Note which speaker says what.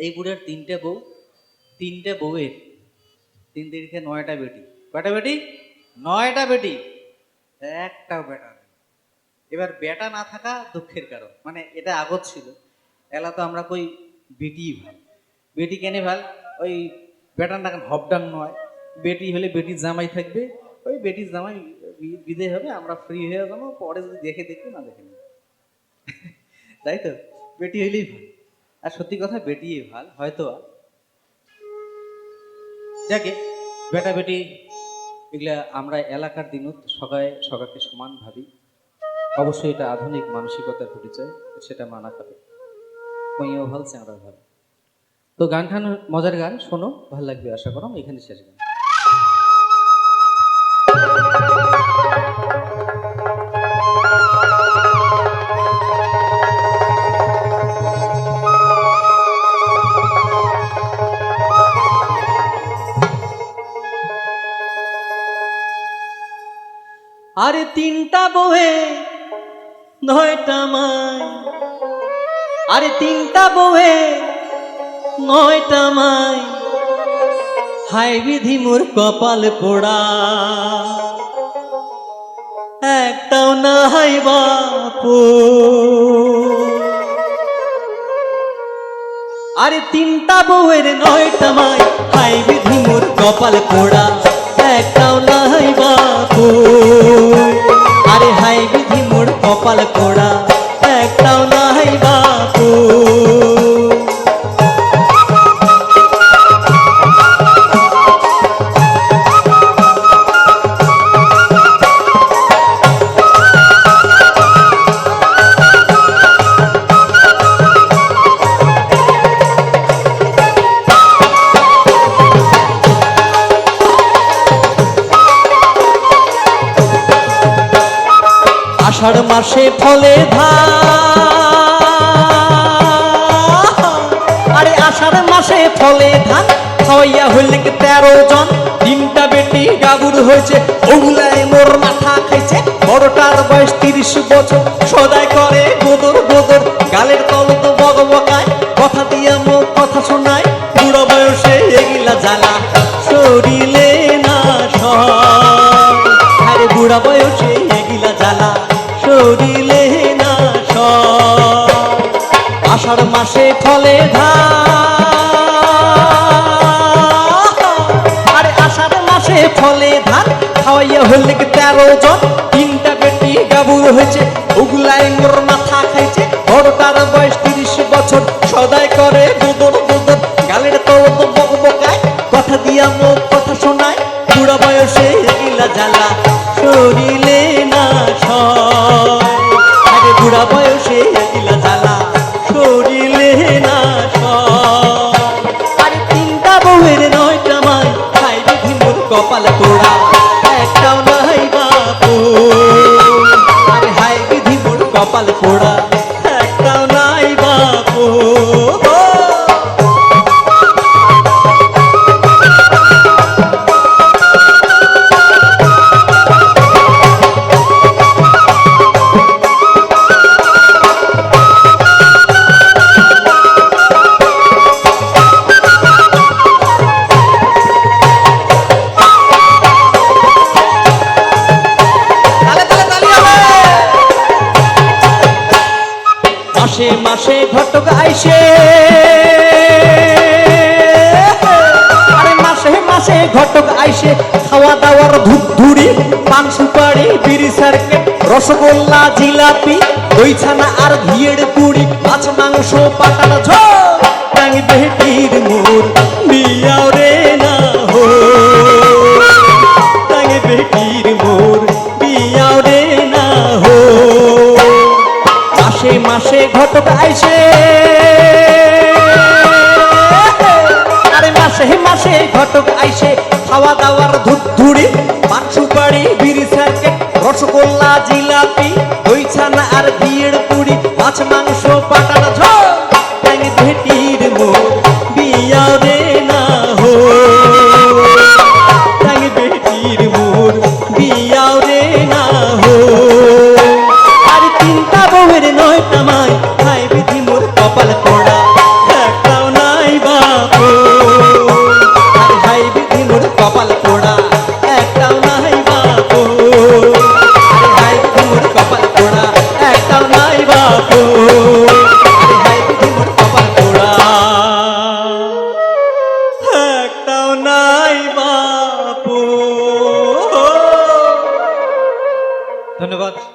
Speaker 1: এই বুড়ের তিনটে বউ, তিনটে বউয়ের তিন তিনটে 9টা বেটি। কয়টা বেটি? 9টা বেটি, একটাও বেটা নেই। এবার বেটা না থাকা দুঃখের কারণ, মানে এটা আগত ছিল। এলা তো আমরা কই বেটি ভাল, বেটি কেনে ভাল, ওই বেটার না হবডাং নয়, বেটি হলে বেটির জামাই থাকবে, ওই বেটির জামাই বিদে হবে, আমরা ফ্রি হয়ে যাবো, পরে যদি দেখে দেখবে না দেখে নেবে। তাই তো, বেটি হইলেই ভাল। আর সত্যি কথা বেটি ভাল হয়তো। যাকে বেটা বেটি এগুলা আমরা এলাকার দিনত সবাই সবাইকে সমান ভাবি। অবশ্যই এটা আধুনিক মানসিকতার পরিচয়, সেটা মানা খাবে। কইও ভাল, চ্যাংড়া ভাল। তো গান খান, মজার গান শোনো, ভাল লাগবে আশা করো। এখানে শেষ গান। আরে তিনটা বউয়ে 9টা মাই, আরে তিনটা বউয়ে 9টা মাই, হাই বিধি মোর কপাল পোড়া, একটাও না হাই বাপু। আরে তিনটা বউয়ের 9টা মাই, হাই বিধি মোর কপাল পোড়া, একটাও না হাই বাপু। আরে হাই বিধি মোর কপাল পোড়া, একটাও না হাই বাপু। আষাঢ় মাসে ফলে ধান, আরে আষাঢ় মাসে ফলে ধান, খাওয়াইয়া হইলে 13 জন। তিনটা বেটি গাবুর হয়েছে, ওগুলায় মোর মাথা খাইছে। বড়টার বয়স 30 বছর, সদাই করে গোদর গোদর, গালের তলত বকবকায়, কথা দিয়া মোর কথা শোনায়। বুড়ো বয়সে এগিলা জ্বালা শরীরে না সয়, আরে বুড়া বয়সে এগিলা জ্বালা শরীরে না সয়। আষাঢ় মাসে ফলে ধান, আরে আষাঢ় মাসে ফলে ধান, খাওয়াইয়া হইলে 13 জন। তিনটা বেটি গাবুর হয়েছে, ওগুলাই মোর মাথা খাইছে। বড়টার বয়স 30 বছর, সদাই করে গোদর গোদর, গালের তলত বকবকায়, কথা দিয়া মোর কথা শোনায়। বুড়া বয়সে এগিলা জ্বালা শরীরে না সয়, আরে বুড়া বয়সে এগিলা জ্বালা শরীরে না সয়। আরে তিনটা বউয়ের 9টা মাই, হাই বিধি মোর কপাল পোড়া, একটাও নাই বাপু। আরে হাই বিধি মোর কপাল পোড়া, একটাও নাই বাপু। মাসে মাসে ঘটক আইসে, আরে মাসে মাসে ঘটক আইসে, খাওয়া দাওয়ার ধুপধুড়ি, পান সুপারি বিড়ি সার্কে, রসগোল্লা জিলাপি, দই ছানা আর ঘিয়ের পুরি, মাছ মাংস পাটার ঝোল। টাঙ্গি বেটির মোর বিয়াও রে না হো, টাঙ্গি বেটির মোর বিয়াও রে না হো। মাসে মাসে ঘটক আইসে, আরে মাসে মাসে ঘটক আইসে, খাওয়া দাওয়ার ধুপধুড়ি, পান সুপারি বিড়ি সার্কে, রসগোল্লা জিলাপি, দই ছানা আর ঘিয়ের পুরি, মাছ মাংস পাটার ঝোল। টাঙ্গি বেটির মোর বিয়াও রে না হো, টাঙ্গি বেটির মোর বিয়াও রে না হো। আর তিনটা বউয়ের 9টা মাই, হাই বিধি মোর কপাল পোড়া, একটাও নাই
Speaker 2: ধন্যবাদ।